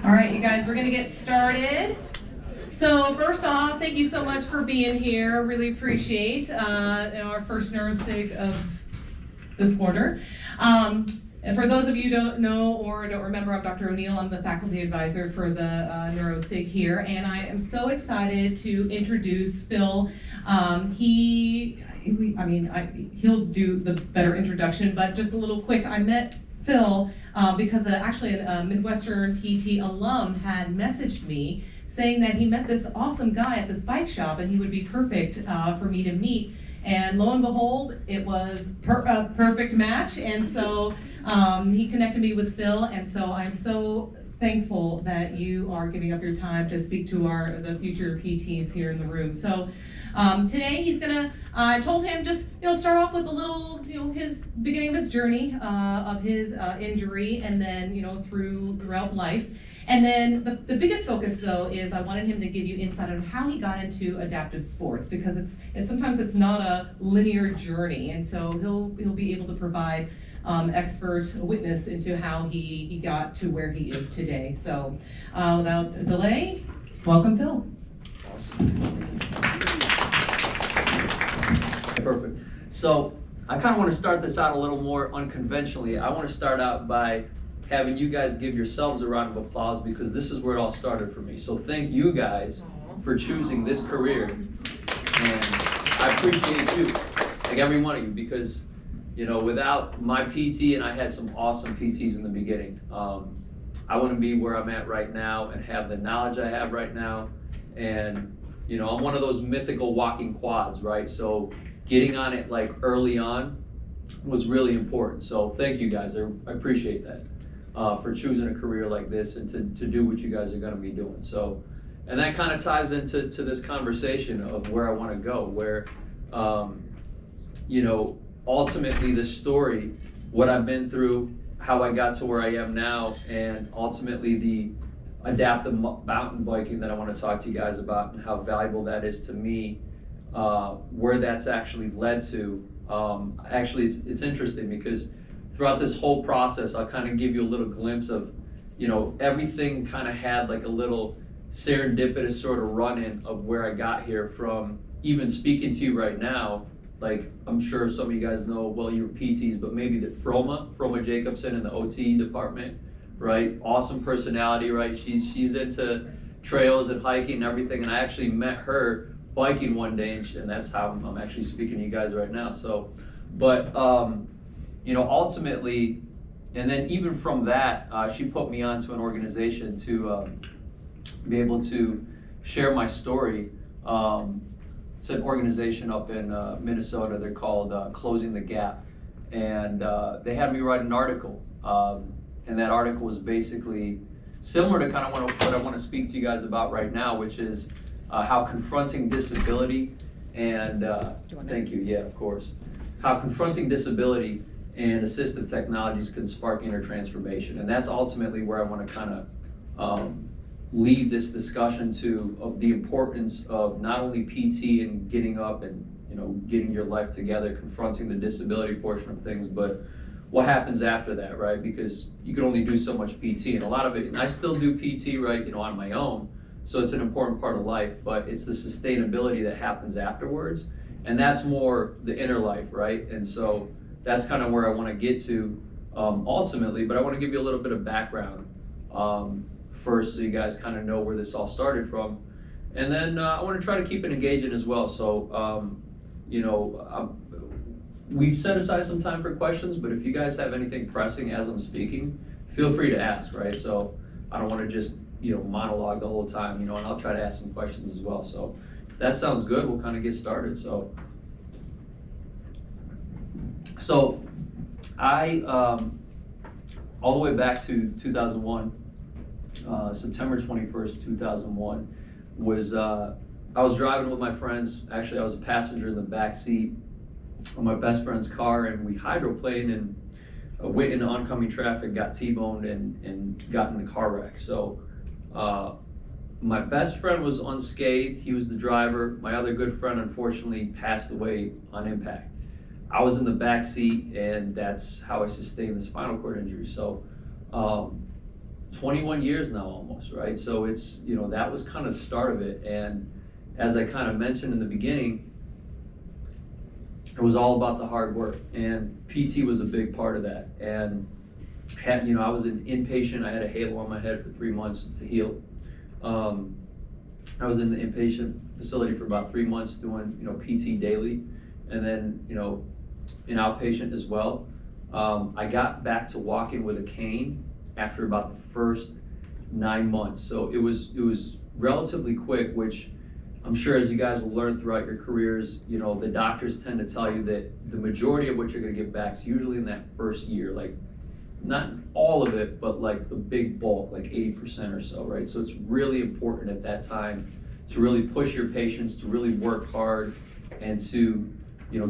All right, you guys, we're going to get started. So first off, thank you so much for being here. Really appreciate our first NeuroSig of this quarter. And for those of you who don't know or don't remember, I'm Dr. O'Neill. I'm the faculty advisor for the NeuroSig here, and I am so excited to introduce Phil. He'll do the better introduction, but just a little quick. I met Phil because actually a Midwestern PT alum had messaged me saying that he met this awesome guy at this bike shop and he would be perfect for me to meet. And lo and behold, it was a perfect match. And so he connected me with Phil. And so I'm so thankful that you are giving up your time to speak to the future PTs here in the room. So today he's gonna, I told him just, start off with a little, his beginning of his journey of his injury, and then, throughout life. And then the biggest focus though is I wanted him to give you insight on how he got into adaptive sports, because it's sometimes it's not a linear journey, and so he'll be able to provide expert witness into how he got to where he is today. So without delay, welcome Phil. Awesome. Perfect. So I kind of want to start this out a little more unconventionally. I want to start out by having you guys give yourselves a round of applause, because this is where it all started for me. So thank you guys for choosing this career, and I appreciate you, like every one of you, because without my PT, and I had some awesome PTs in the beginning, I wouldn't be where I'm at right now and have the knowledge I have right now. And I'm one of those mythical walking quads, right? So getting on it like early on was really important. So thank you guys, I appreciate that. For choosing a career like this and to do what you guys are going to be doing. So, and that kind of ties into this conversation of where I want to go, where, ultimately the story, what I've been through, how I got to where I am now, and ultimately the adaptive mountain biking that I want to talk to you guys about and how valuable that is to me, where that's actually led to. Actually, it's interesting because throughout this whole process, I'll kind of give you a little glimpse of, everything kind of had like a little serendipitous sort of run-in of where I got here from. Even speaking to you right now, like I'm sure some of you guys know, well, you're PTs, but maybe the Froma Jacobson in the OT department, right? Awesome personality, right? She's into trails and hiking and everything, and I actually met her biking one day, and that's how I'm actually speaking to you guys right now. So, but ultimately, and then even from that, she put me onto an organization to be able to share my story. It's an organization up in Minnesota. They're called Closing the Gap, and they had me write an article, and that article was basically similar to kind of what I want to speak to you guys about right now, which is how confronting disability and thank you, yeah, of course, how confronting disability and assistive technologies can spark inner transformation. And that's ultimately where I want to kind of lead this discussion of the importance of not only PT and getting up and getting your life together, confronting the disability portion of things, but what happens after that, right? Because you can only do so much PT, and a lot of it, and I still do PT, right, on my own, so it's an important part of life, but it's the sustainability that happens afterwards, and that's more the inner life, right? And so that's kind of where I want to get to ultimately, but I want to give you a little bit of background first, so you guys kind of know where this all started from, and then I want to try to keep it engaging as well. So we've set aside some time for questions, but if you guys have anything pressing as I'm speaking, feel free to ask, right? So I don't want to just monologue the whole time, and I'll try to ask some questions as well. So if that sounds good, we'll kind of get started. So I, all the way back to 2001, September 21st, 2001, I was driving with my friends. Actually, I was a passenger in the back seat of my best friend's car, and we hydroplaned and went into oncoming traffic, got T-boned, and got in a car wreck. So my best friend was unscathed. He was the driver. My other good friend, unfortunately, passed away on impact. I was in the back seat, and that's how I sustained the spinal cord injury. So 21 years now almost, right? So it's, that was kind of the start of it. And as I kind of mentioned in the beginning, it was all about the hard work, and PT was a big part of that. And I was an inpatient. I had a halo on my head for 3 months to heal. I was in the inpatient facility for about 3 months doing, PT daily, and then, in outpatient as well. I got back to walking with a cane after about the first 9 months. So it was relatively quick, which I'm sure as you guys will learn throughout your careers, the doctors tend to tell you that the majority of what you're gonna get back is usually in that first year, like not all of it, but like the big bulk, like 80% or so, right? So it's really important at that time to really push your patients, to really work hard, and to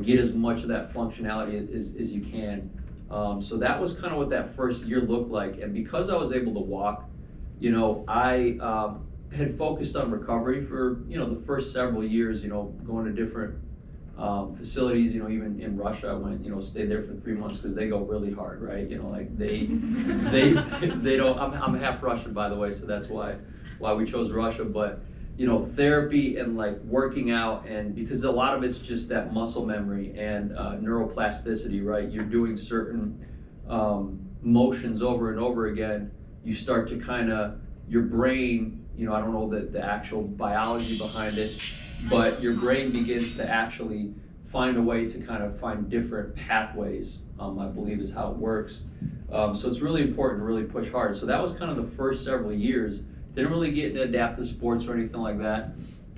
get as much of that functionality as you can. So that was kind of what that first year looked like. And because I was able to walk, I had focused on recovery for, the first several years, going to different facilities, even in Russia. I went, stayed there for 3 months because they go really hard, right? Like they don't, I'm half Russian, by the way, so that's why we chose Russia. But, therapy and like working out, and because a lot of it's just that muscle memory and neuroplasticity, right? You're doing certain motions over and over again. You start to kind of, your brain, I don't know the actual biology behind it, but your brain begins to actually find a way to kind of find different pathways, I believe is how it works. So it's really important to really push hard. So that was kind of the first several years. Didn't really get into adaptive sports or anything like that.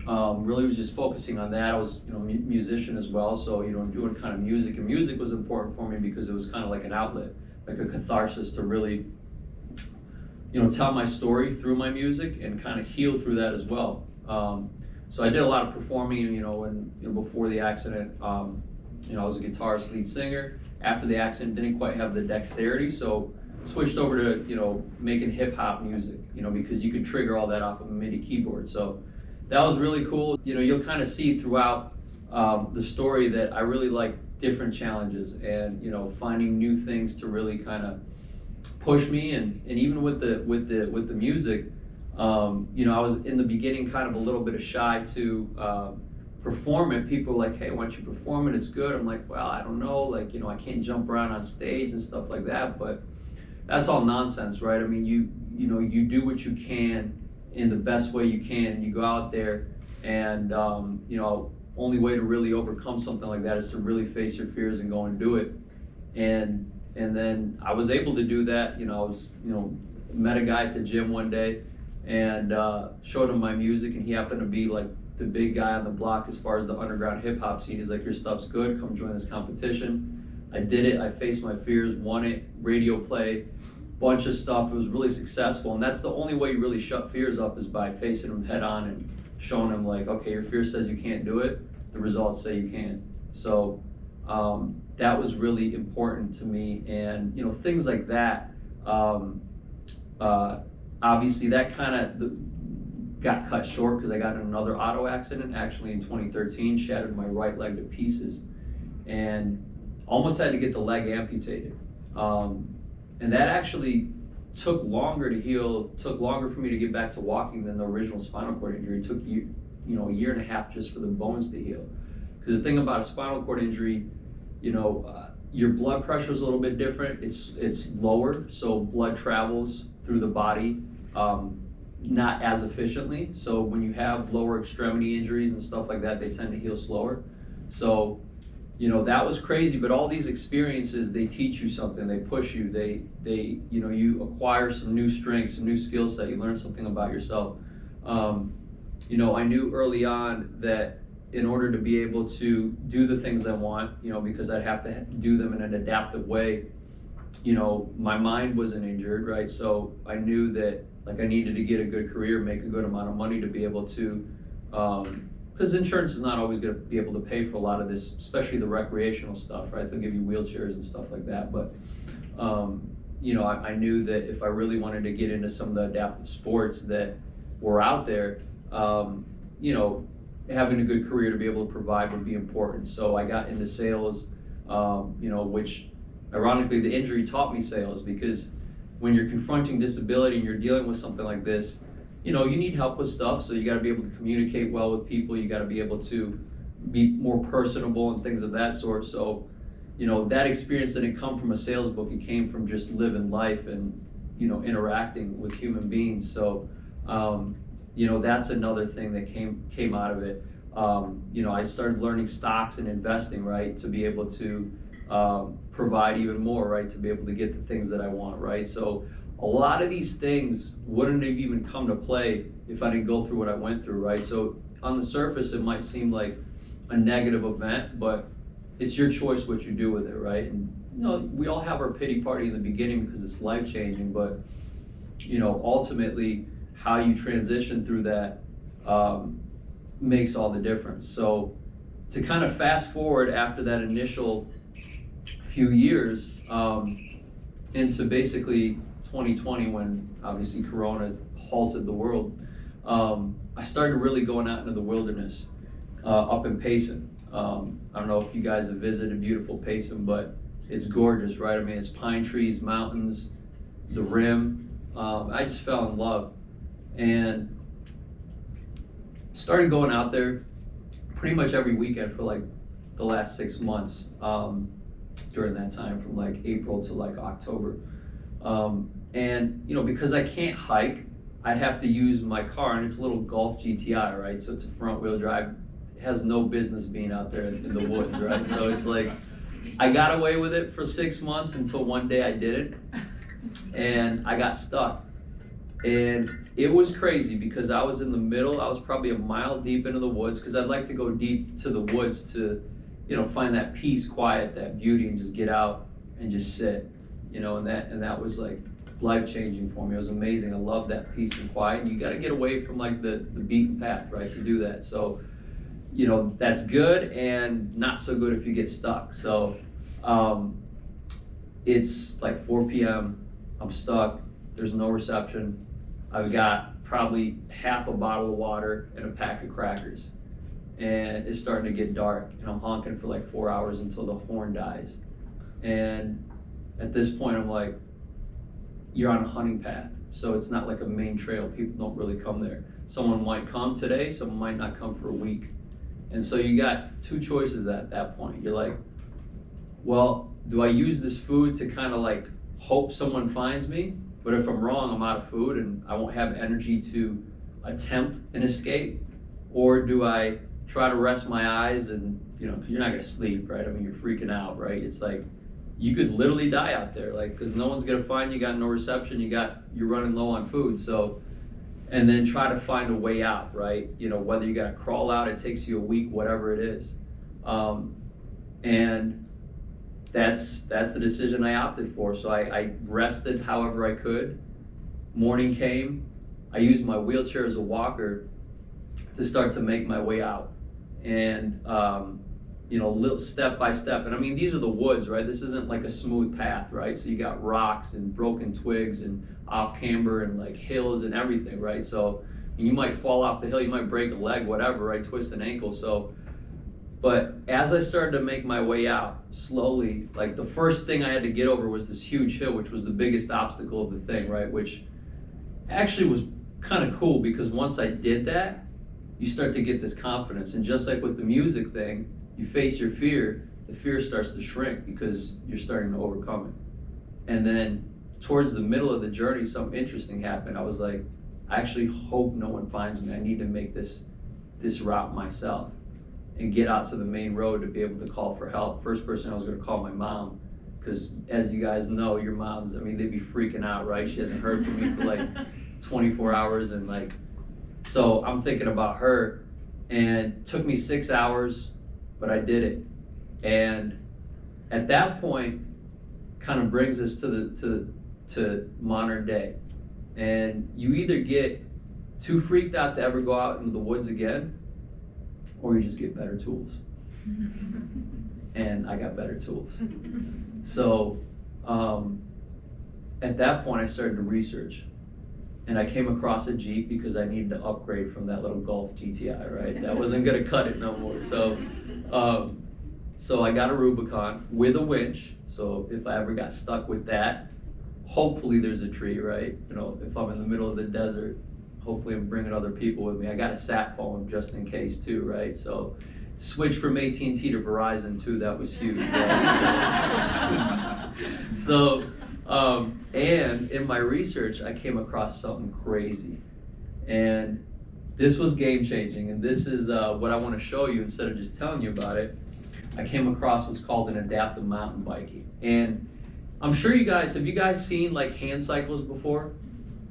Really was just focusing on that. I was, musician as well, so doing kind of music, and music was important for me because it was kind of like an outlet, like a catharsis to really, tell my story through my music and kind of heal through that as well. So I did a lot of performing, and before the accident, I was a guitarist, lead singer. After the accident, didn't quite have the dexterity, so switched over to, making hip hop music, because you could trigger all that off of a MIDI keyboard. So that was really cool. You'll kind of see throughout the story that I really like different challenges and, finding new things to really kind of push me. And even with the music, I was in the beginning kind of a little bit shy to perform it. People were like, hey, why don't you perform it? It's good. I'm like, well, I don't know. Like, I can't jump around on stage and stuff like that. But that's all nonsense, right? I mean, you do what you can in the best way you can. You go out there, and only way to really overcome something like that is to really face your fears and go and do it. And then I was able to do that. I was, met a guy at the gym one day and showed him my music, and he happened to be like the big guy on the block as far as the underground hip hop scene. He's like, your stuff's good, come join this competition. I did it, I faced my fears, won it, radio play, bunch of stuff. It was really successful, and that's the only way you really shut fears up, is by facing them head on and showing them like, okay, your fear says you can't do it, the results say you can. So that was really important to me, and things like that. Obviously that kind of got cut short because I got in another auto accident actually in 2013, shattered my right leg to pieces, and almost had to get the leg amputated. And that actually took longer to heal, took longer for me to get back to walking than the original spinal cord injury. It took a year and a half just for the bones to heal. Because the thing about a spinal cord injury, your blood pressure is a little bit different. It's lower, so blood travels through the body not as efficiently. So when you have lower extremity injuries and stuff like that, they tend to heal slower. So that was crazy, but all these experiences, they teach you something, they push you, you acquire some new strengths, some new skill set, you learn something about yourself. I knew early on that in order to be able to do the things I want, because I'd have to do them in an adaptive way, my mind wasn't injured, right? So I knew that I needed to get a good career, make a good amount of money to be able to, because insurance is not always going to be able to pay for a lot of this, especially the recreational stuff, right? They'll give you wheelchairs and stuff like that. But, I knew that if I really wanted to get into some of the adaptive sports that were out there, having a good career to be able to provide would be important. So I got into sales, which ironically the injury taught me sales, because when you're confronting disability and you're dealing with something like this, you know, you need help with stuff, so you got to be able to communicate well with people, you got to be able to be more personable and things of that sort. So, you know, that experience didn't come from a sales book, it came from just living life and, you know, interacting with human beings. So, you know, that's another thing that came out of it. You know, I started learning stocks and investing, right, to be able to provide even more, right, to be able to get the things that I want, right? So a lot of these things wouldn't have even come to play if I didn't go through what I went through, right? So on the surface, it might seem like a negative event, but it's your choice what you do with it, right? And, you know, we all have our pity party in the beginning because it's life-changing, but, you know, ultimately, how you transition through that makes all the difference. So to kind of fast forward after that initial few years into basically 2020, when obviously Corona halted the world, I started really going out into the wilderness up in Payson. I don't know if you guys have visited beautiful Payson, but it's gorgeous, right? I mean, it's pine trees, mountains, the rim. I just fell in love and started going out there pretty much every weekend for like the last 6 months during that time, from like April to like October. And, you know, because I can't hike, I'd have to use my car, and it's a little Golf GTI, right? So it's a front wheel drive. It has no business being out there in the woods, right? So it's like, I got away with it for 6 months until one day I didn't, and I got stuck. And it was crazy because I was in the middle, I was probably a mile deep into the woods, because I'd like to go deep to the woods to, you know, find that peace, quiet, that beauty, and just get out and just sit, you know, and that was like life-changing for me. It was amazing. I love that peace and quiet, and you got to get away from like the beaten path, right, to do that. So, you know, that's good and not so good if you get stuck. So it's like 4 p.m. I'm stuck. There's no reception. I've got probably half a bottle of water and a pack of crackers. And it's starting to get dark, and I'm honking for like 4 hours until the horn dies. And at this point, I'm like, you're on a hunting path. So it's not like a main trail. People don't really come there. Someone might come today, someone might not come for a week. And so you got two choices at that point. You're like, well, do I use this food to kind of like hope someone finds me? But if I'm wrong, I'm out of food and I won't have energy to attempt an escape. Or do I try to rest my eyes and, you know, 'cause you're not gonna sleep, right? I mean, you're freaking out, right? It's like, you could literally die out there, like, because no one's gonna find you, got no reception, you're running low on food. So, and then try to find a way out, right? You know, whether you gotta crawl out, it takes you a week, whatever it is. And that's the decision I opted for. So I rested however I could. Morning came, I used my wheelchair as a walker to start to make my way out. And, you know, little step by step. And I mean, these are the woods, right? This isn't like a smooth path, right? So you got rocks and broken twigs and off camber and like hills and everything, right? So you might fall off the hill, you might break a leg, whatever, right? Twist an ankle. So, but as I started to make my way out slowly, like the first thing I had to get over was this huge hill, which was the biggest obstacle of the thing, right? Which actually was kind of cool, because once I did that, you start to get this confidence. And just like with the music thing, you face your fear, the fear starts to shrink because you're starting to overcome it. And then towards the middle of the journey, something interesting happened. I was like, I actually hope no one finds me. I need to make this route myself and get out to the main road to be able to call for help. First person I was gonna call my mom, because as you guys know, your moms, I mean, they'd be freaking out, right? She hasn't heard from me for like 24 hours, and like, so I'm thinking about her, and it took me 6 hours, but I did it. And at that point, kind of brings us to modern day. And you either get too freaked out to ever go out into the woods again, or you just get better tools. And I got better tools. So at that point, I started to research. And I came across a Jeep because I needed to upgrade from that little Golf GTI, right? That wasn't gonna cut it no more. So I got a Rubicon with a winch. So if I ever got stuck with that, hopefully there's a tree, right? You know, if I'm in the middle of the desert, hopefully I'm bringing other people with me. I got a sat phone just in case too, right? So switch from AT&T to Verizon too, that was huge. Right? So, and in my research, I came across something crazy. And this was game changing, and this is what I want to show you instead of just telling you about it. I came across what's called an adaptive mountain biking. And I'm sure you guys, have you guys seen like hand cycles before?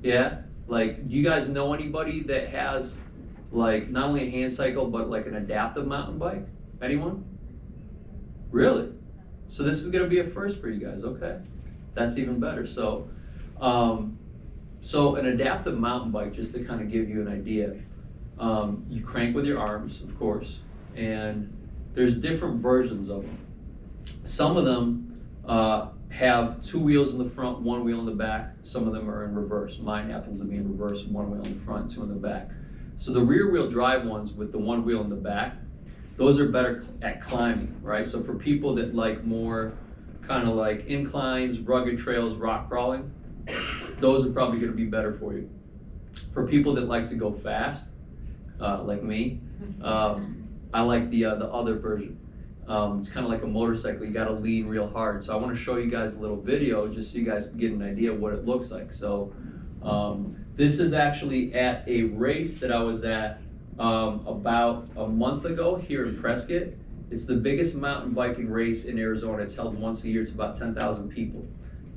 Yeah? Like, do you guys know anybody that has like not only a hand cycle, but like an adaptive mountain bike? Anyone? Really? So this is gonna be a first for you guys, okay? That's even better. So an adaptive mountain bike, just to kind of give you an idea, you crank with your arms, of course, and there's different versions of them. Some of them have 2 wheels in the front, 1 wheel in the back. Some of them are in reverse. Mine happens to be in reverse, 1 wheel in the front, 2 in the back. So the rear wheel drive ones with the 1 wheel in the back, those are better at climbing, right? So for people that like more kind of like inclines, rugged trails, rock crawling, those are probably going to be better for you. For people that like to go fast, like me, I like the other version. It's kind of like a motorcycle. You got to lean real hard. So I want to show you guys a little video just so you guys can get an idea of what it looks like. So this is actually at a race that I was at about a month ago here in Prescott. It's the biggest mountain biking race in Arizona. It's held once a year. It's about 10,000 people.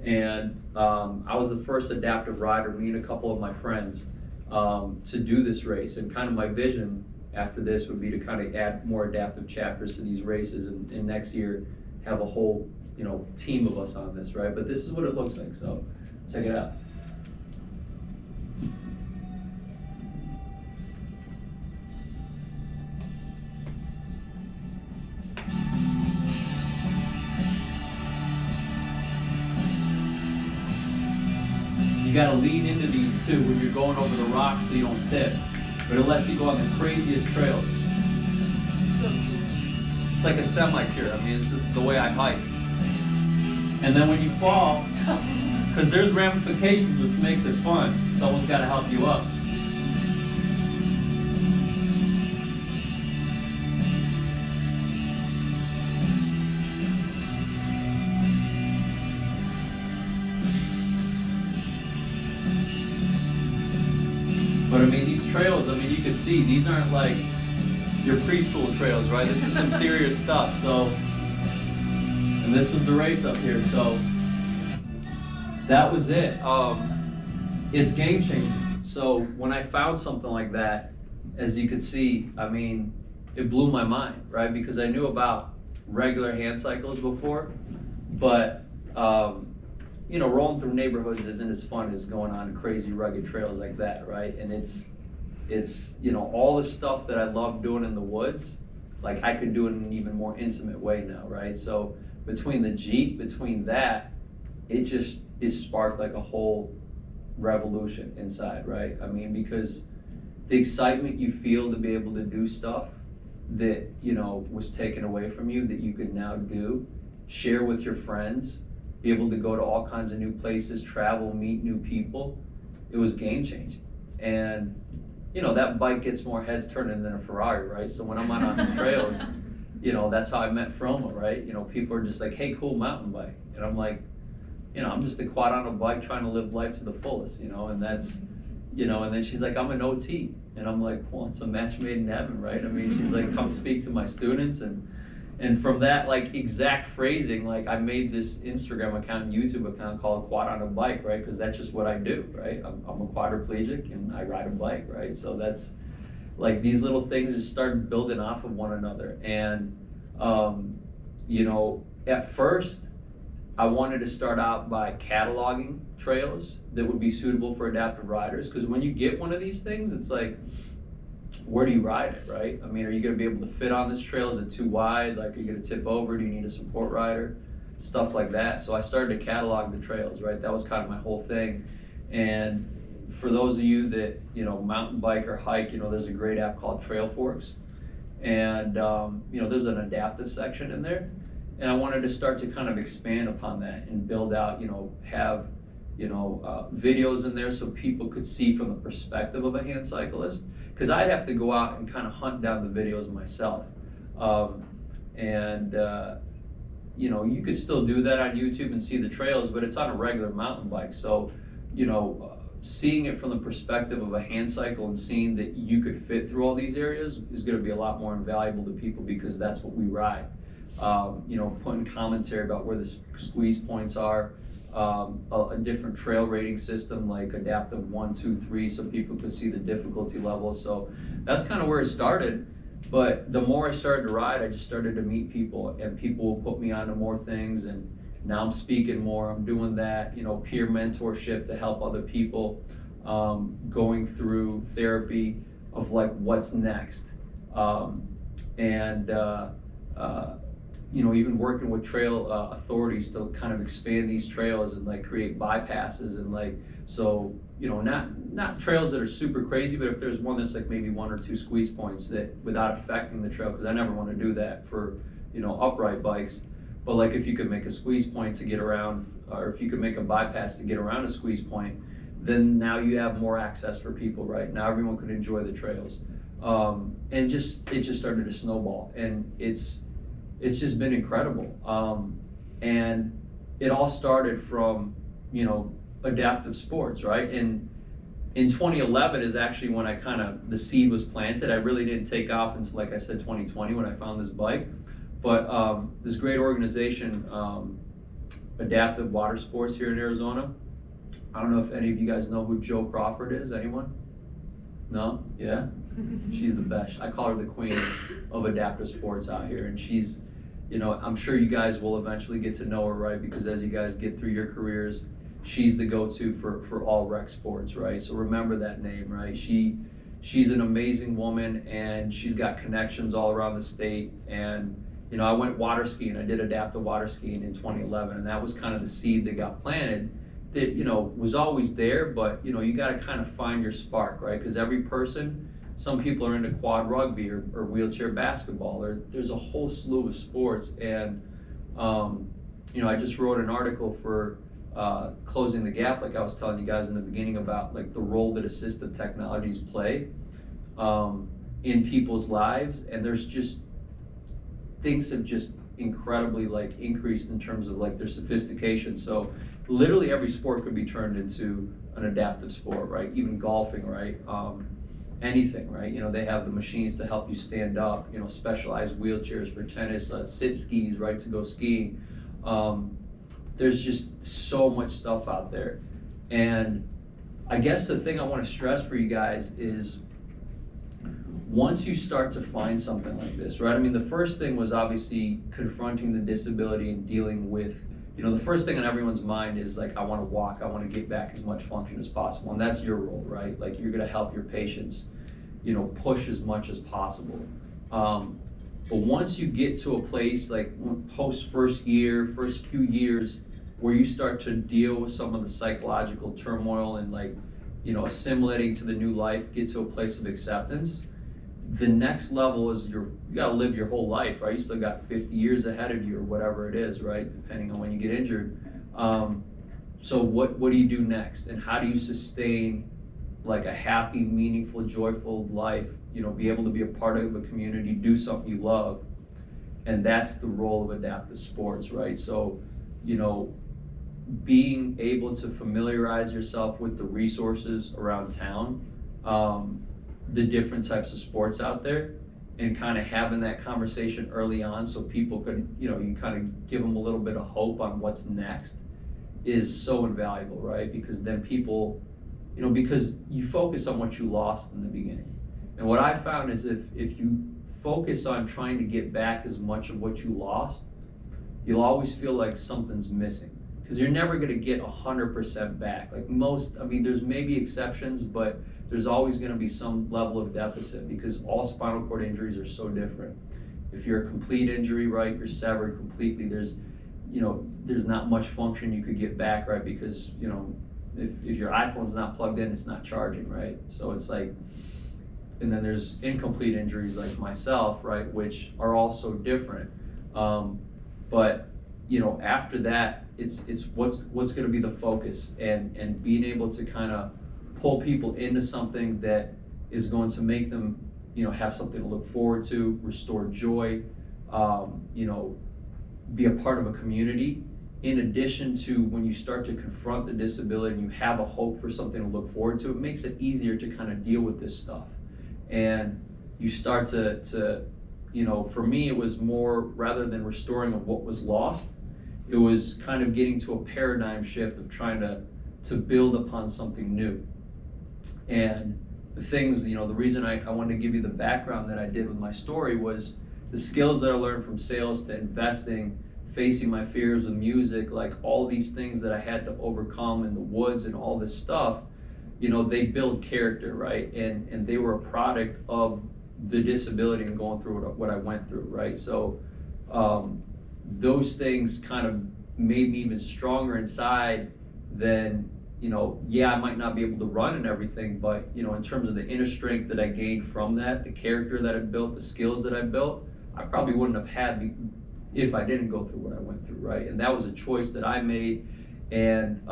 And I was the first adaptive rider, me and a couple of my friends, to do this race. And kind of my vision after this would be to kind of add more adaptive chapters to these races, and next year have a whole, you know, team of us on this, right? But this is what it looks like, so check it out. You gotta lean into these too when you're going over the rocks so you don't tip. But it lets you go on the craziest trails. It's like a semi-cure. I mean, it's just the way I hike. And then when you fall, because there's ramifications, which makes it fun, someone's got to help you up. But I mean, these trails, I mean, you can see, these aren't like your preschool trails, right? This is some serious stuff, so. And this was the race up here, so. That was it. It's game changing. So when I found something like that, as you could see, I mean, it blew my mind, right? Because I knew about regular hand cycles before, but you know, rolling through neighborhoods isn't as fun as going on crazy rugged trails like that, right? And it's you know, all the stuff that I love doing in the woods, like I could do it in an even more intimate way now, right? So between the Jeep, between that, it just is sparked like a whole revolution inside, right? I mean, because the excitement you feel to be able to do stuff that, you know, was taken away from you that you could now do, share with your friends, be able to go to all kinds of new places, travel, meet new people, it was game changing. And, you know, that bike gets more heads turning than a Ferrari, right? So when I'm on the trails, you know, that's how I met Froma, right? You know, people are just like, hey, cool mountain bike. And I'm like, you know, I'm just a QuadOnAbike trying to live life to the fullest, you know, and that's, you know, and then she's like, I'm an OT. And I'm like, well, it's a match made in heaven, right? I mean, she's like, come speak to my students. And from that, like, exact phrasing, like, I made this Instagram account, YouTube account called QuadOnAbike, right? Because that's just what I do, right? I'm a quadriplegic and I ride a bike, right? So that's, like, these little things just started building off of one another. And, you know, at first, I wanted to start out by cataloging trails that would be suitable for adaptive riders. Because when you get one of these things, it's like, where do you ride it, right? I mean, are you going to be able to fit on this trail? Is it too wide? Like, are you going to tip over? Do you need a support rider? Stuff like that. So I started to catalog the trails, right? That was kind of my whole thing. And for those of you that, you know, mountain bike or hike, you know, there's a great app called Trail Forks. And, you know, there's an adaptive section in there. And I wanted to start to kind of expand upon that and build out, you know, have videos in there so people could see from the perspective of a hand cyclist, because I'd have to go out and kind of hunt down the videos myself. You could still do that on YouTube and see the trails, but it's on a regular mountain bike. So, seeing it from the perspective of a hand cycle and seeing that you could fit through all these areas is going to be a lot more invaluable to people, because that's what we ride. Putting commentary about where the squeeze points are, a different trail rating system like adaptive 1, 2, 3, so people could see the difficulty levels. So that's kind of where it started. But the more I started to ride, I just started to meet people, and people will put me onto more things, and now I'm speaking more, I'm doing that, peer mentorship to help other people, going through therapy of like what's next. Even working with trail authorities to kind of expand these trails and like create bypasses and not trails that are super crazy, but if there's one that's like maybe 1 or 2 squeeze points that without affecting the trail, because I never want to do that for upright bikes, but like if you could make a squeeze point to get around, or if you could make a bypass to get around a squeeze point, then now you have more access for people, right? Now everyone could enjoy the trails, and it just started to snowball, and it's just been incredible. And it all started from adaptive sports, right? And in 2011 is actually when the seed was planted. I really didn't take off until, like I said, 2020 when I found this bike. But this great organization, Adaptive Water Sports here in Arizona. I don't know if any of you guys know who Joe Crawford is. Anyone? No? Yeah? She's the best. I call her the queen of adaptive sports out here. And she's, I'm sure you guys will eventually get to know her, right? Because as you guys get through your careers, she's the go-to for all rec sports, right? So remember that name, right? She's an amazing woman, and she's got connections all around the state. And I went water skiing. I did adaptive water skiing in 2011, and that was kind of the seed that got planted that, was always there, but, you got to kind of find your spark, right? Because every person, some people are into quad rugby or wheelchair basketball, or there's a whole slew of sports. And, I just wrote an article for Closing the Gap, like I was telling you guys in the beginning, about like the role that assistive technologies play in people's lives. And there's just things have just incredibly like increased in terms of like their sophistication. So literally every sport could be turned into an adaptive sport, right? Even golfing, right? Anything, right? They have the machines to help you stand up, specialized wheelchairs for tennis, sit skis, right, to go skiing. There's just so much stuff out there. And I guess the thing I want to stress for you guys is, once you start to find something like this, right? I mean, the first thing was obviously confronting the disability and dealing with, the first thing on everyone's mind is like, I want to walk, I want to get back as much function as possible. And that's your role, right? Like, you're going to help your patients, push as much as possible. But once you get to a place like first few years, where you start to deal with some of the psychological turmoil and like, assimilating to the new life, get to a place of acceptance, the next level is you got to live your whole life, right? You still got 50 years ahead of you or whatever it is, right? Depending on when you get injured. So what do you do next? And how do you sustain like a happy, meaningful, joyful life? Be able to be a part of a community, do something you love. And that's the role of adaptive sports, right? So, being able to familiarize yourself with the resources around town, the different types of sports out there, and kind of having that conversation early on so people could, you kind of give them a little bit of hope on what's next, is so invaluable, right? Because then people, because you focus on what you lost in the beginning. And what I found is if you focus on trying to get back as much of what you lost, you'll always feel like something's missing. Because you're never going to get 100% back. Like there's maybe exceptions, but there's always going to be some level of deficit, because all spinal cord injuries are so different. If you're a complete injury, right, you're severed completely, there's not much function you could get back, right? Because, if your iPhone's not plugged in, it's not charging, right? So it's like, and then there's incomplete injuries like myself, right, which are also different. But after that, it's what's going to be the focus, and being able to kind of pull people into something that is going to make them, you know, have something to look forward to, restore joy, you know, be a part of a community. In addition to when you start to confront the disability and you have a hope for something to look forward to, it makes it easier to kind of deal with this stuff. And you start to, you know, for me, it was more, rather than restoring of what was lost, it was kind of getting to a paradigm shift of trying to build upon something new. And the things, you know, the reason I wanted to give you the background that I did with my story was the skills that I learned from sales to investing, facing my fears with music, like all these things that I had to overcome in the woods and all this stuff, you know, they build character, right? And they were a product of the disability and going through what I went through, right? So those things kind of made me even stronger inside than, you know, yeah, I might not be able to run and everything, but, you know, in terms of the inner strength that I gained from that, the character that I built, the skills that I built, I probably wouldn't have had if I didn't go through what I went through, right? And that was a choice that I made. And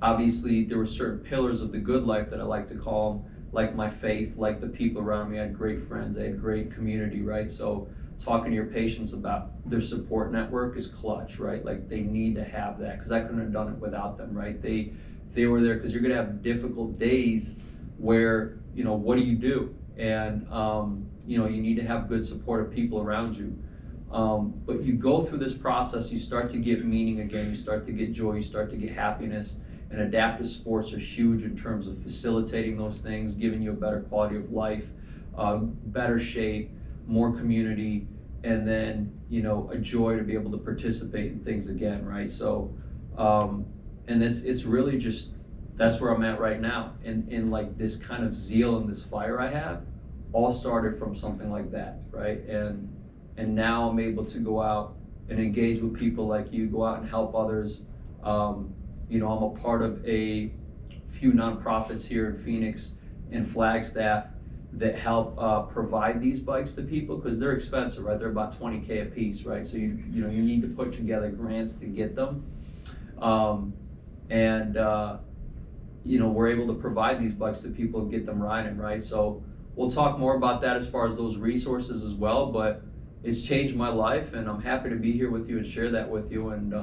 obviously there were certain pillars of the good life that I like to call them, like my faith, like the people around me. I had great friends, I had great community, right? So talking to your patients about their support network is clutch, right? Like they need to have that, because I couldn't have done it without them, right? They were there, because you're gonna have difficult days where, you know, what do you do? And you know, you need to have good supportive people around you. But you go through this process, you start to get meaning again, you start to get joy, you start to get happiness, and adaptive sports are huge in terms of facilitating those things, giving you a better quality of life, better shape, more community, and then, you know, a joy to be able to participate in things again, right? So, and it's really just, that's where I'm at right now. And like this kind of zeal and this fire I have all started from something like that, right? And now I'm able to go out and engage with people like you, go out and help others. You know, I'm a part of a few nonprofits here in Phoenix and Flagstaff that help provide these bikes to people, because they're expensive, right? They're about $20K a piece, right? So you know, you need to put together grants to get them. You know, we're able to provide these bikes to people and get them riding, right? So we'll talk more about that as far as those resources as well, but it's changed my life, and I'm happy to be here with you and share that with you, and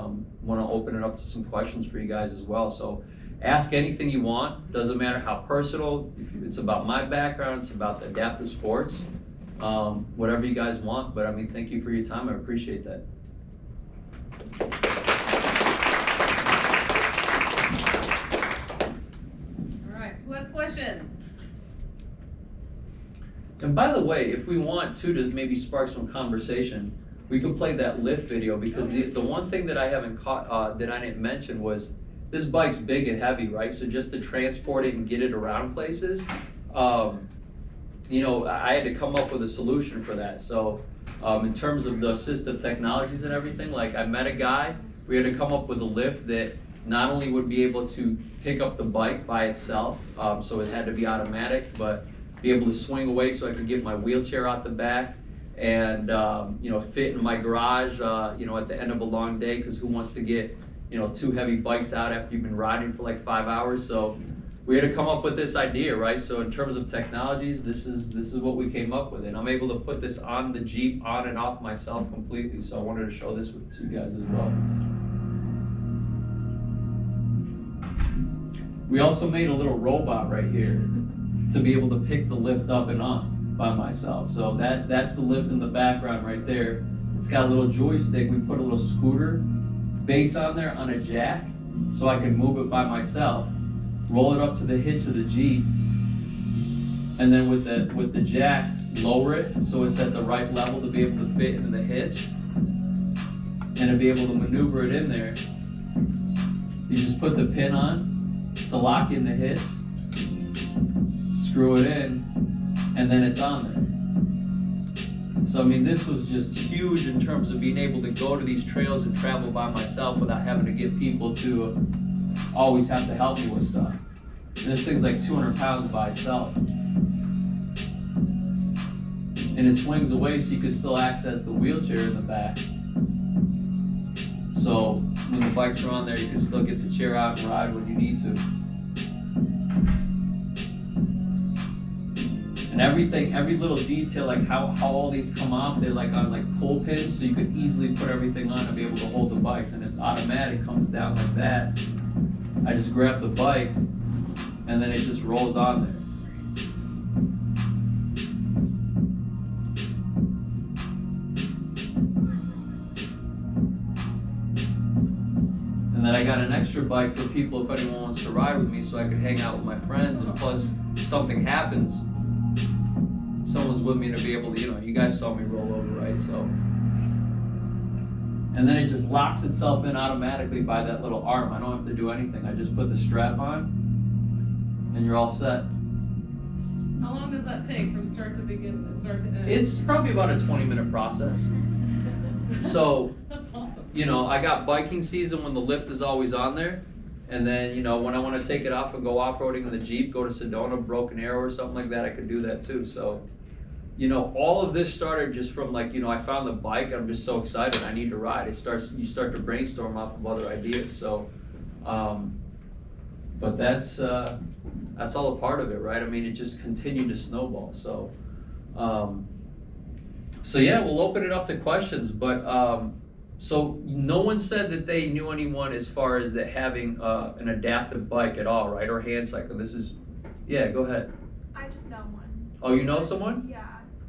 want to open it up to some questions for you guys as well. So ask anything you want, doesn't matter how personal, if it's about my background, it's about the adaptive sports, whatever you guys want. But I mean, thank you for your time, I appreciate that. All right, who has questions? And by the way, if we want to maybe spark some conversation, we could play that lift video, because the one thing that I haven't caught, that I didn't mention was this bike's big and heavy, right? So just to transport it and get it around places, you know, I had to come up with a solution for that. So in terms of the assistive technologies and everything, like I met a guy, we had to come up with a lift that not only would be able to pick up the bike by itself, so it had to be automatic, but be able to swing away so I could get my wheelchair out the back and, you know, fit in my garage, you know, at the end of a long day, because who wants to get, you know, 2 heavy bikes out after you've been riding for like 5 hours? So we had to come up with this idea, right? So in terms of technologies, this is what we came up with, and I'm able to put this on the Jeep, on and off myself completely. So I wanted to show this to you guys as well. We also made a little robot right here to be able to pick the lift up and on by myself. So that's the lift in the background right there. It's got a little joystick. We put a little scooter base on there on a jack, so I can move it by myself, roll it up to the hitch of the Jeep, and then with the jack, lower it so it's at the right level to be able to fit into the hitch, and to be able to maneuver it in there. You just put the pin on to lock in the hitch, screw it in, and then it's on there. So I mean, this was just huge in terms of being able to go to these trails and travel by myself without having to get people to always have to help me with stuff. And this thing's like 200 pounds by itself. And it swings away so you can still access the wheelchair in the back. So when the bikes are on there, you can still get the chair out and ride when you need to. And everything, every little detail, like how all these come off, they're like on like pull pins, so you could easily put everything on and be able to hold the bikes. And it's automatic, comes down like that. I just grab the bike, and then it just rolls on there. And then I got an extra bike for people if anyone wants to ride with me, so I could hang out with my friends, and plus if something happens, someone's with me to be able to, you guys saw me roll over, right? So, and then it just locks itself in automatically by that little arm. I don't have to do anything. I just put the strap on, and you're all set. How long does that take from start to end? It's probably about a 20-minute process. So, that's awesome. I got biking season when the lift is always on there. And then, when I want to take it off and go off-roading in the Jeep, go to Sedona, Broken Arrow or something like that, I could do that too. So, all of this started just from like, I found the bike and I'm just so excited. I need to ride. You start to brainstorm off of other ideas. So, but that's all a part of it, right? I mean, it just continued to snowball. So, yeah, we'll open it up to questions, but, so no one said that they knew anyone as far as that having an adaptive bike at all, right? Or hand cycle. Yeah, go ahead. I just know one. Oh, you know someone? Yeah.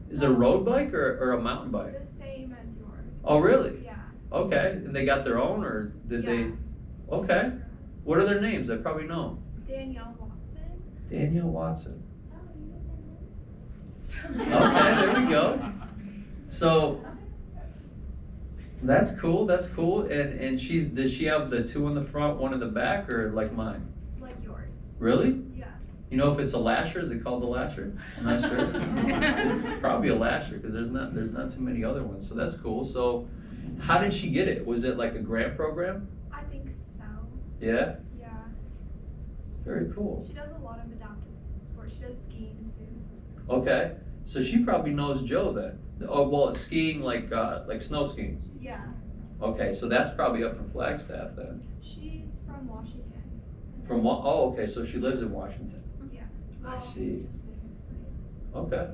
Is it a road bike or a mountain bike? The same as yours. Oh, really? Yeah. Okay, and they got their own, or did they? Okay. What are their names? I probably know. Danielle Watson. Danielle Watson. Oh, you Okay, there we go. So, that's cool, And does she have the two in the front, one in the back, or like mine? like yours. Really? Yeah. You know if it's a lasher, is it called a lasher? I'm not sure. Probably a lasher, because there's not too many other ones, so that's cool. So, how did she get it? Was it like a grant program? I think so. Yeah? Yeah. Very cool. She does a lot of adaptive sports. She does skiing too. Okay, so she probably knows Joe then. Oh, well, it's skiing like snow skiing. Yeah. Okay, so that's probably up in Flagstaff then. She's from Washington. Oh, okay, so she lives in Washington. Yeah. I see. Just moving. Okay,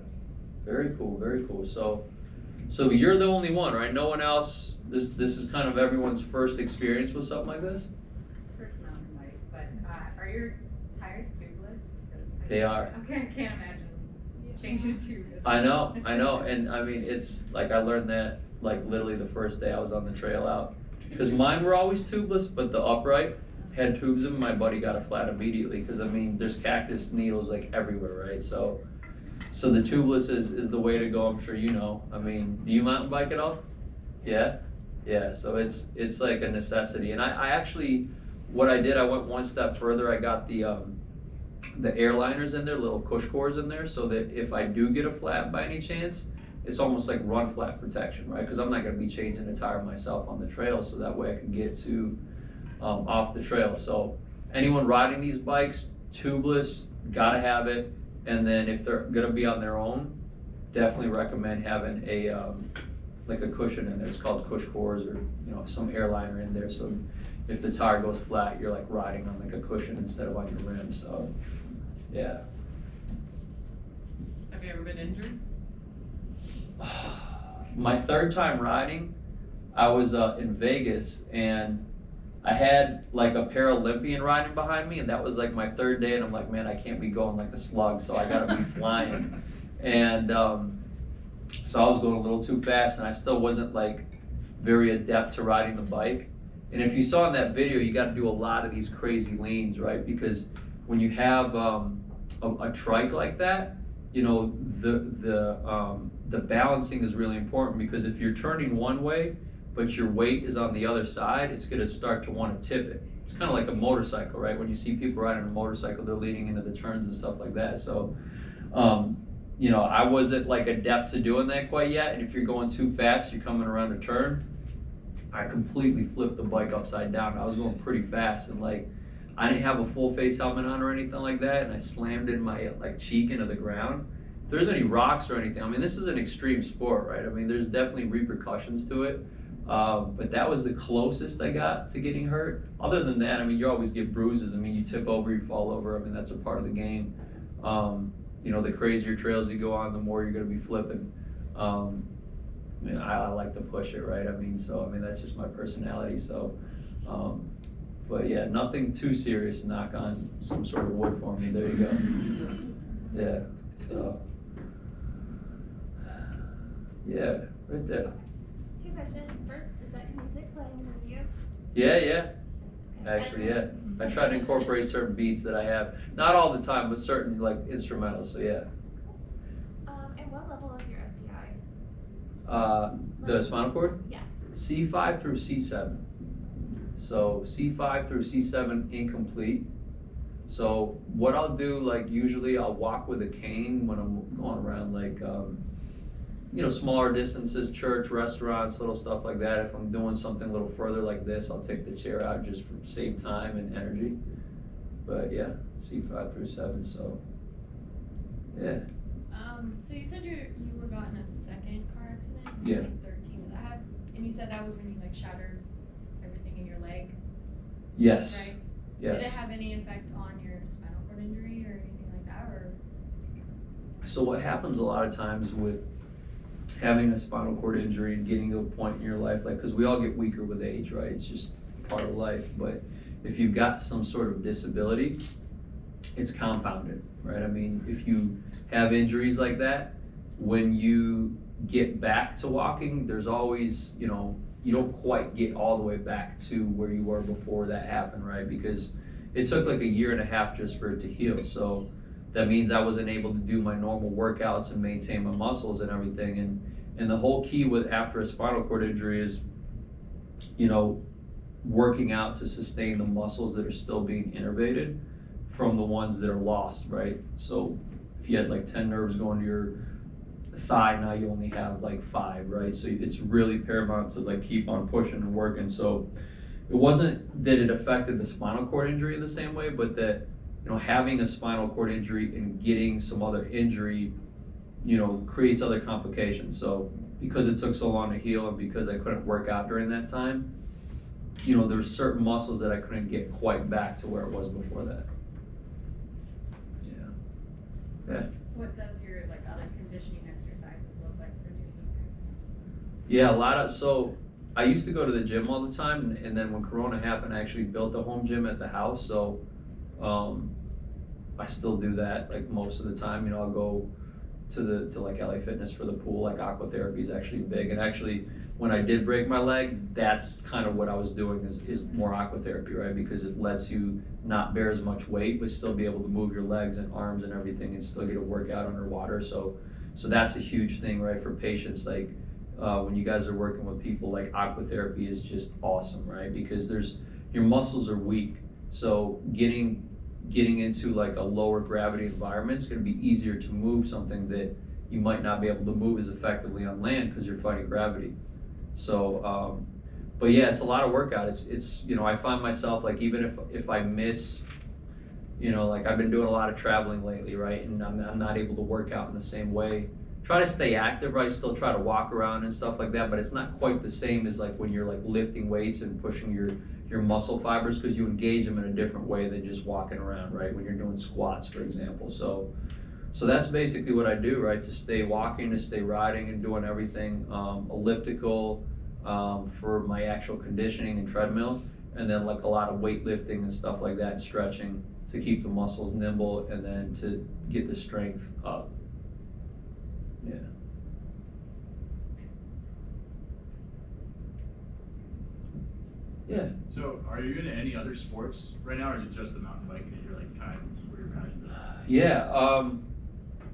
very cool, very cool. So you're the only one, right? No one else. This is kind of everyone's first experience with something like this. First mountain bike, but are your tires tubeless? They are. Okay, I can't imagine changing to tubeless. I know, and I mean it's like I learned that like literally the first day I was on the trail out, because mine were always tubeless, but the upright had tubes in them. My buddy got a flat immediately, because I mean there's cactus needles like everywhere, right? So the tubeless is the way to go. I'm sure you know. I mean, do you mountain bike at all? Yeah. So it's like a necessity. And I actually, what I did, I went one step further. I got the airliners in there, little cush cores in there, so that if I do get a flat by any chance, it's almost like run flat protection, right? Because I'm not going to be changing a tire myself on the trail, so that way I can get to off the trail. So anyone riding these bikes, tubeless, gotta have it. And then if they're going to be on their own, definitely recommend having a like a cushion in there. It's called cush cores, or some airliner in there. So if the tire goes flat, you're like riding on like a cushion instead of on your rim. So yeah. Have you ever been injured? My third time riding, I was in Vegas, and I had like a Paralympian riding behind me, and that was like my third day, and I'm like, man, I can't be going like a slug, so I gotta be flying. And so I was going a little too fast, and I still wasn't like very adept to riding the bike. And if you saw in that video, you gotta do a lot of these crazy leans, right? Because when you have a trike like that, the balancing is really important, because if you're turning one way but your weight is on the other side, it's going to start to want to tip it. It's kind of like a motorcycle, right? When you see people riding a motorcycle, they're leaning into the turns and stuff like that. So I wasn't like adept to doing that quite yet, and if you're going too fast, you're coming around a turn, I completely flipped the bike upside down. I was going pretty fast, and like I didn't have a full face helmet on or anything like that, and I slammed in my like cheek into the ground. If there's any rocks or anything, I mean, this is an extreme sport, right? I mean, there's definitely repercussions to it. But that was the closest I got to getting hurt. Other than that, I mean, you always get bruises. I mean, you tip over, you fall over. I mean, that's a part of the game. You know, the crazier trails you go on, the more you're going to be flipping. I mean, I like to push it, right? I mean, that's just my personality. So, but yeah, nothing too serious. Knock on some sort of wood for me. There you go. Yeah. So, yeah, right there. 2 questions. First, is that your music playing in the videos? Yeah. Okay. Actually, yeah. I try to incorporate certain beats that I have. Not all the time, but certain like instrumentals. So yeah. And what level is your SCI? The spinal cord? Yeah. C5 through C7. So C5 through C7 incomplete. So what I'll do, like usually I'll walk with a cane when I'm going around like, you know, smaller distances, church, restaurants, little stuff like that. If I'm doing something a little further like this, I'll take the chair out just for save time and energy. But yeah, C5 through 7, so yeah. So you said you were got in a second car accident? Yeah. Like 13. Did that have, and you said that was when you like shattered everything in your leg? Yes. Right? Yes. Did it have any effect on your spinal cord injury or anything like that, or? So what happens a lot of times with having a spinal cord injury and getting to a point in your life, like, because we all get weaker with age, right? It's just part of life. But if you've got some sort of disability, it's compounded, right? I mean, if you have injuries like that, when you get back to walking, there's always, you know, you don't quite get all the way back to where you were before that happened, right? Because it took like 1.5 years just for it to heal. So that means I wasn't able to do my normal workouts and maintain my muscles and everything. And the whole key with after a spinal cord injury is, you know, working out to sustain the muscles that are still being innervated from the ones that are lost, right? So if you had like 10 nerves going to your thigh, now you only have like 5, right? So it's really paramount to like keep on pushing and working. So it wasn't that it affected the spinal cord injury in the same way, but that, you know, having a spinal cord injury and getting some other injury, you know, creates other complications. So because it took so long to heal and because I couldn't work out during that time, you know, there's certain muscles that I couldn't get quite back to where it was before that. Yeah. What does your like other conditioning exercises look like for doing these kinds? Yeah, so I used to go to the gym all the time, and then when Corona happened, I actually built a home gym at the house. So I still do that like most of the time. You know, I'll go to like LA Fitness for the pool. Like aqua therapy is actually big, and actually when I did break my leg, that's kind of what I was doing is more aqua therapy, right? Because it lets you not bear as much weight, but still be able to move your legs and arms and everything, and still get a workout underwater. So that's a huge thing, right, for patients. Like when you guys are working with people, like aqua therapy is just awesome, right? Because your muscles are weak, so getting into like a lower gravity environment is going to be easier to move something that you might not be able to move as effectively on land because you're fighting gravity. So, but yeah, it's a lot of workout. It's you know, I find myself like even if I miss, you know, like I've been doing a lot of traveling lately, right? And I'm not able to work out in the same way. Try to stay active, right? Still try to walk around and stuff like that, but it's not quite the same as like when you're like lifting weights and pushing your muscle fibers, because you engage them in a different way than just walking around, right? When you're doing squats, for example. So that's basically what I do, right? To stay walking, to stay riding and doing everything, elliptical for my actual conditioning and treadmill, and then like a lot of weightlifting and stuff like that, and stretching to keep the muscles nimble and then to get the strength up. Yeah. Yeah. So, are you into any other sports right now, or is it just the mountain biking that you're like kind of where your passions are? Yeah.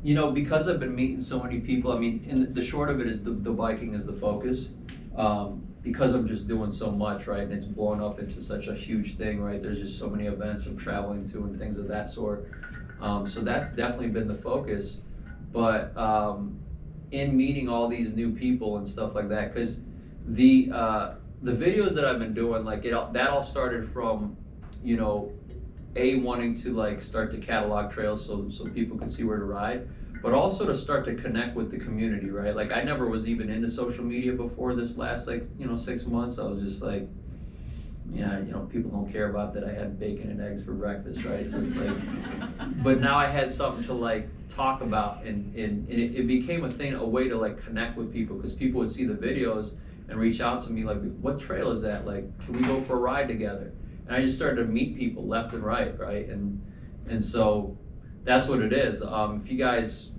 You know, because I've been meeting so many people, I mean, the short of it is the biking is the focus. Because I'm just doing so much, right? And it's blown up into such a huge thing, right? There's just so many events I'm traveling to and things of that sort. So that's definitely been the focus. But in meeting all these new people and stuff like that, because the videos that I've been doing, like that all started from, you know, wanting to like start to catalog trails so people could see where to ride, but also to start to connect with the community, right? Like, I never was even into social media before this last, like, 6 months. I was just like, yeah, people don't care about that I had bacon and eggs for breakfast, right? So it's like, but now I had something to like talk about, and it became a thing, a way to like connect with people, because people would see the videos and reach out to me like, what trail is that? Like, can we go for a ride together? And I just started to meet people left and right? And so that's what it is. If you guys,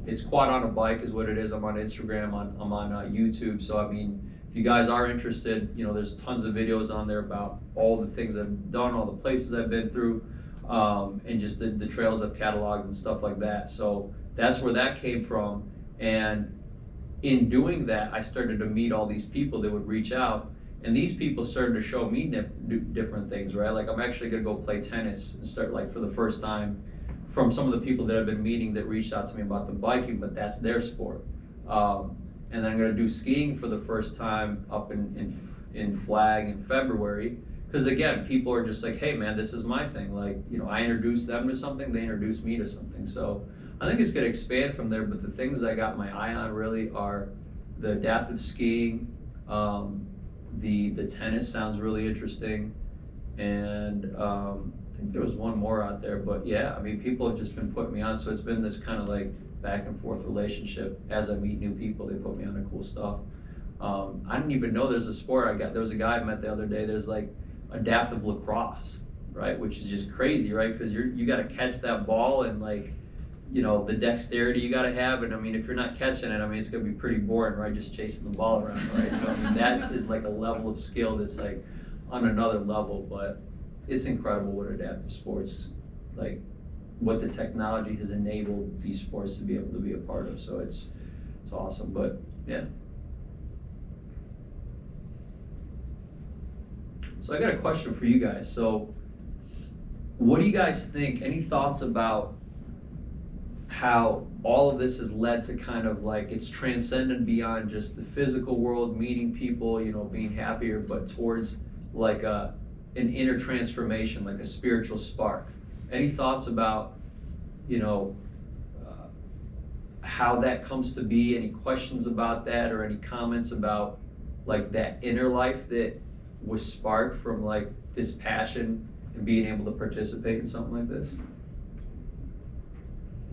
it's QuadOnAbike is what it is. I'm on Instagram, I'm on YouTube. So I mean, if you guys are interested, there's tons of videos on there about all the things I've done, all the places I've been through, and just the trails I've cataloged and stuff like that. So that's where that came from. And in doing that, I started to meet all these people that would reach out, and these people started to show me different things, right? Like, I'm actually gonna go play tennis and start, like, for the first time, from some of the people that I've been meeting that reached out to me about the biking, but that's their sport. And then I'm gonna do skiing for the first time up in Flag in February. Because again, people are just like, hey man, this is my thing. Like, I introduced them to something, they introduced me to something. So I think it's gonna expand from there, but the things I got my eye on really are the adaptive skiing, the tennis sounds really interesting, and I think there was one more out there, but yeah, I mean, people have just been putting me on, so it's been this kind of like back and forth relationship. As I meet new people, they put me on to cool stuff. I didn't even know there's a sport. There was a guy I met the other day, there's like adaptive lacrosse, right? Which is just crazy, right? Because you got to catch that ball, and like, the dexterity you got to have, and I mean, if you're not catching it, I mean, it's gonna be pretty boring, right? Just chasing the ball around, right? So I mean, that is like a level of skill that's like on another level, but it's incredible what adaptive sports, like what the technology has enabled these sports to be able to be a part of. So it's awesome, but yeah. So I got a question for you guys. So what do you guys think? Any thoughts about how all of this has led to kind of like it's transcended beyond just the physical world, meeting people, being happier, but towards like an inner transformation, like a spiritual spark? Any thoughts about, how that comes to be? Any questions about that, or any comments about like that inner life that was sparked from like this passion and being able to participate in something like this?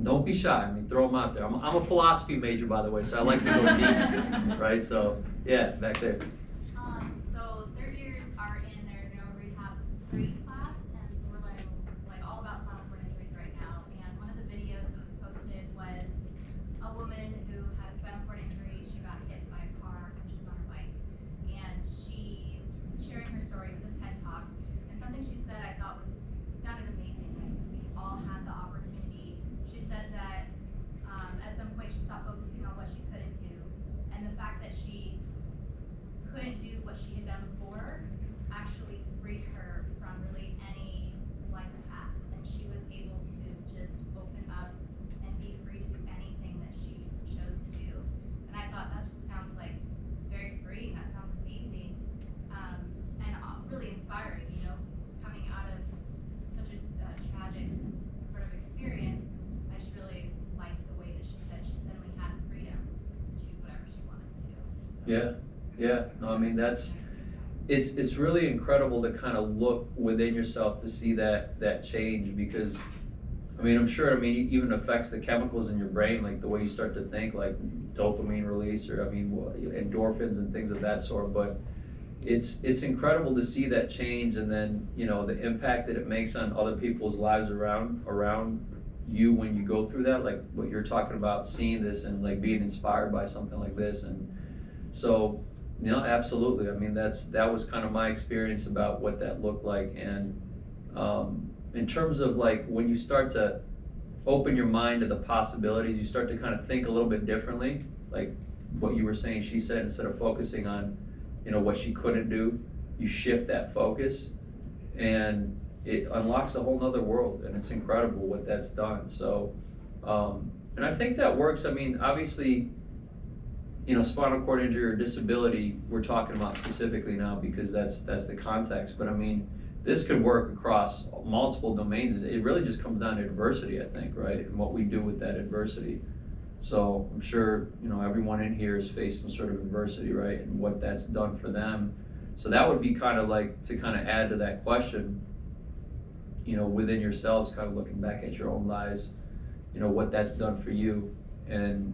Don't be shy. I mean, throw them out there. I'm a philosophy major, by the way, so I like to go deep, right? So yeah, back there. So third years are in their neuro rehab 3 class, and so we're learning like all about spinal cord injuries right now. And one of the videos that was posted was a woman who had a spinal cord injury. She got hit by a car when she was on her bike, and she was sharing her story. It was a TED Talk, and something she said I thought sounded amazing. Like, we all had the opportunity. She said that at some point she stopped focusing on what she couldn't do, and the fact that she couldn't do what she had done before actually freed her from really any life path, and she was able to just open up and be free to do anything that she chose to do. And I thought that just sounds like very freeing. That sounds amazing, and really inspiring. Coming out of such a tragic sort of experience, I just really liked the way that she said she suddenly had freedom to choose whatever she wanted to do. Yeah. No, I mean, it's really incredible to kind of look within yourself to see that change, because I mean, I'm sure, it even affects the chemicals in your brain, like the way you start to think, like dopamine release, or endorphins and things of that sort. But it's incredible to see that change, and then the impact that it makes on other people's lives around you when you go through that, like what you're talking about, seeing this and like being inspired by something like this. And so absolutely, I mean, that was kind of my experience about what that looked like. And in terms of like when you start to open your mind to the possibilities, you start to kind of think a little bit differently, like what you were saying. She said, instead of focusing on what she couldn't do, you shift that focus, and it unlocks a whole nother world, and it's incredible what that's done. So and I think that works. I mean, obviously, spinal cord injury or disability we're talking about specifically now because that's the context, but I mean, this could work across multiple domains. It really just comes down to adversity, I think, right? And what we do with that adversity. So I'm sure, you know, everyone in here has faced some sort of adversity, right? And what that's done for them. So that would be kind of like, to kind of add to that question, you know, within yourselves, kind of looking back at your own lives, you know, what that's done for you, and,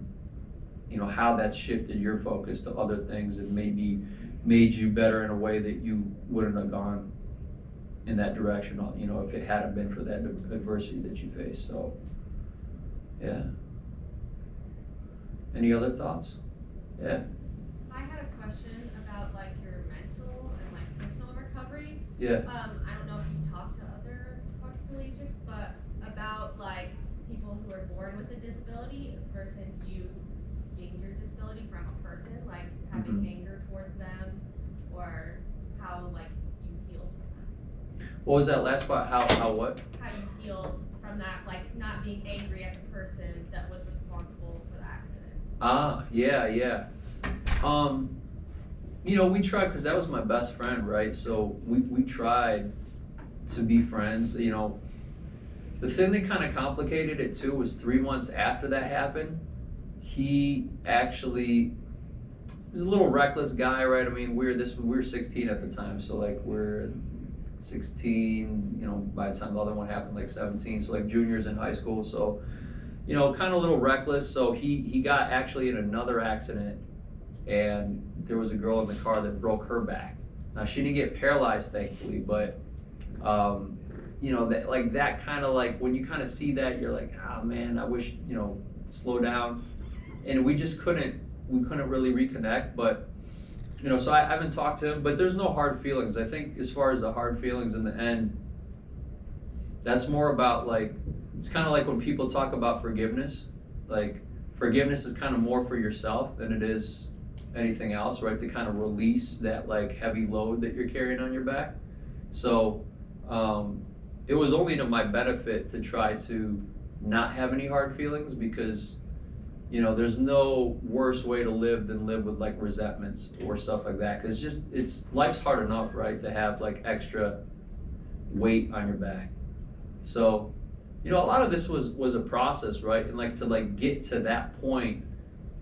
you know, how that's shifted your focus to other things and maybe made you better in a way that you wouldn't have gone in that direction, you know, if it hadn't been for that adversity that you faced. So, yeah. Any other thoughts? Yeah. I had a question about like your mental and like personal recovery. Yeah. I don't know if you talked to other quadriplegics, but about like people who are born with a disability versus you gain your disability from a person, like having anger towards them, or how like you healed from that. What was that last part? How what? How you healed from that, like not being angry at the person that was responsible for the accident. Ah, yeah. You know, we tried, because that was my best friend, right? So we tried to be friends. You know, the thing that kind of complicated it too was 3 months after that happened, he actually was a little reckless guy, right? I mean, we were 16 at the time, so like we're 16, you know, by the time the other one happened, like 17, so like juniors in high school. So, you know, kind of a little reckless. So he got actually in another accident, and there was a girl in the car that broke her back. Now, she didn't get paralyzed, thankfully, but you know, that kind of like, when you kind of see that, you're like, ah, man, I wish, you know, slow down. And we just couldn't really reconnect. But, you know, so I haven't talked to him, but there's no hard feelings. I think as far as the hard feelings in the end, that's more about like, it's kind of like when people talk about forgiveness. Like, forgiveness is kind of more for yourself than it is anything else, right? To kind of release that like heavy load that you're carrying on your back. So it was only to my benefit to try to not have any hard feelings, because, you know, there's no worse way to live than live with like resentments or stuff like that. Because life's hard enough, right, to have like extra weight on your back. So, you know, a lot of this was a process, right? And like to like get to that point,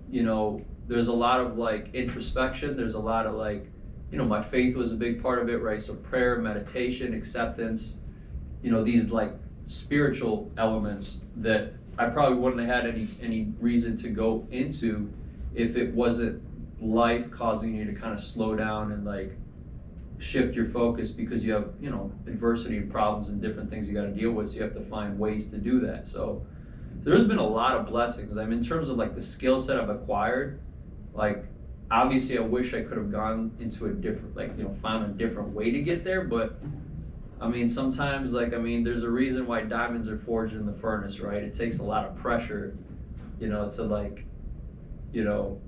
you know, there's a lot of like introspection. There's a lot of like, you know, my faith was a big part of it, right? So prayer, meditation, acceptance, you know, these like spiritual elements that I probably wouldn't have had any reason to go into if it wasn't life causing you to kind of slow down and like shift your focus, because you have, you know, adversity and problems and different things you got to deal with. So you have to find ways to do that. So there's been a lot of blessings. I mean, in terms of like the skill set I've acquired, like obviously I wish I could have gone into a different, like, you know, found a different way to get there. But I mean, sometimes, like, I mean, there's a reason why diamonds are forged in the furnace, right? It takes a lot of pressure, you know, to like, you know,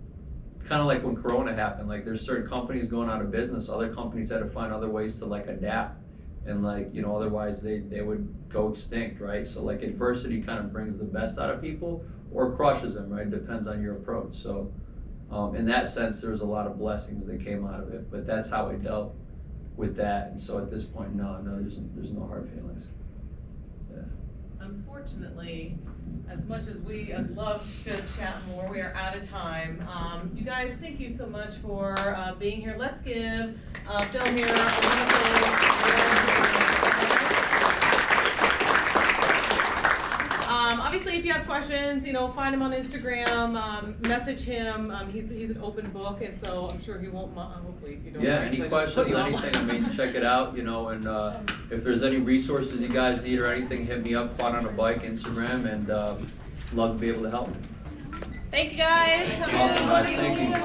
kind of like when Corona happened, like there's certain companies going out of business, other companies had to find other ways to like adapt, and like, you know, otherwise they would go extinct, right? So like adversity kind of brings the best out of people or crushes them, right? Depends on your approach. So in that sense, there's a lot of blessings that came out of it, but that's how I dealt with that. And so at this point, no, there's no hard feelings. Yeah. Unfortunately, as much as we would love to chat more, we are out of time. You guys, thank you so much for being here. Let's give Phil here a wonderful. Obviously, if you have questions, you know, find him on Instagram, message him. He's an open book, and so I'm sure he won't. Hopefully, you don't. Yeah, mind, any so questions, anything, I mean, check it out, you know, and if there's any resources you guys need or anything, hit me up, QuadOnAbike, Instagram, and love to be able to help. Thank you guys. Have a good Awesome, one. guys, thank you.